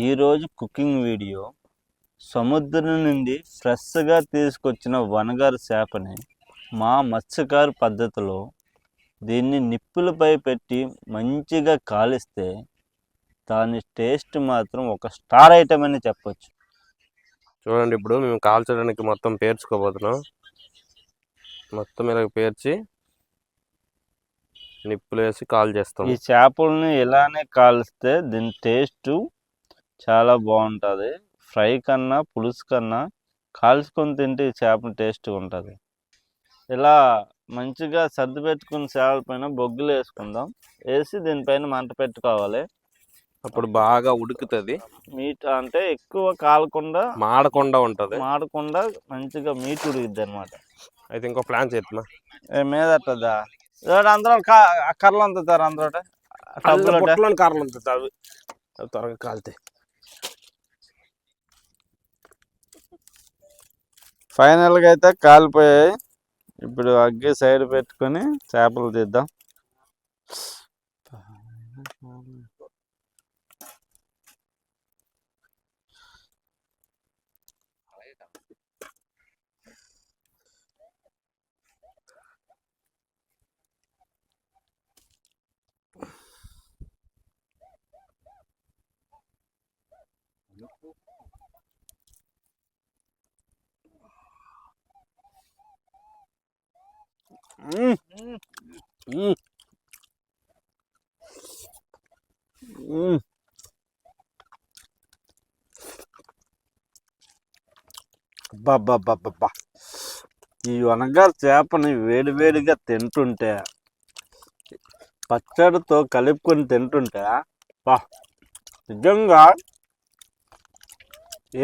ఈరోజు cooking video సముద్రం నుండి ఫ్రెష్గా తీసుకొచ్చిన వనగారు చేపని మా మత్స్యకారు పద్ధతిలో దీన్ని నిప్పులపై పెట్టి మంచిగా కాలిస్తే దాని టేస్ట్ మాత్రం ఒక స్టార్ ఐటమ్ అని చెప్పొచ్చు. చూడండి, ఇప్పుడు మేము కాల్చడానికి మొత్తం పేర్చుకోబోతున్నాం. మొత్తం ఇలా పేర్చి నిప్పులు వేసి కాల్ చేస్తాం. ఈ చేపల్ని ఇలానే కాలిస్తే దీని టేస్ట్ చాలా బాగుంటుంది. ఫ్రై కన్నా పులుసు కన్నా కాల్చుకొని తింటే ఈ చేప టేస్ట్ ఉంటుంది. ఇలా మంచిగా సర్ది పెట్టుకుని చేపల పైన బొగ్గులు వేసుకుందాం. వేసి దీనిపైన మంట పెట్టుకోవాలి. అప్పుడు బాగా ఉడుకుతుంది. మీట్ అంటే ఎక్కువ కాలకుండా మాడకుండా ఉంటుంది. మాడకుండా మంచిగా మీట్ ఉడికిద్ది అనమాట. అయితే ఇంకో ప్లాన్ చేద్దామా? మీద అట్టదా అందరూ కర్రలు అంతుతారు. అందరూ కర్రలు అంతుతారు, త్వరగా కాలుతాయి. ఫైనల్గా అయితే కాలిపోయాయి. ఇప్పుడు అగ్గి సైడ్ పెట్టుకొని చేపలు తీద్దాం. అబ్బా, ఈ వనగారు చేపని వేడివేడిగా తింటుంటే, పచ్చడితో కలుపుకొని తింటుంటే నిజంగా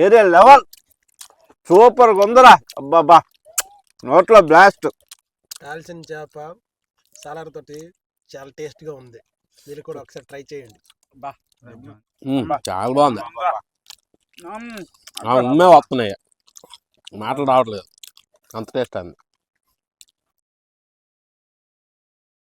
ఏరియా లెవెల్ సూపర్గా ఉందరా. అబ్బాబా, నోట్లో బ్లాస్ట్. కాల్చిన చేప సాలార్ తోటి చాలా టేస్ట్గా ఉంది. మీరు కూడా ఒకసారి ట్రై చేయండి. చాలా బాగుంది. ఉమ్మే వస్తున్నాయి, మాటలు రావట్లేదు, అంత టేస్ట్ అంది.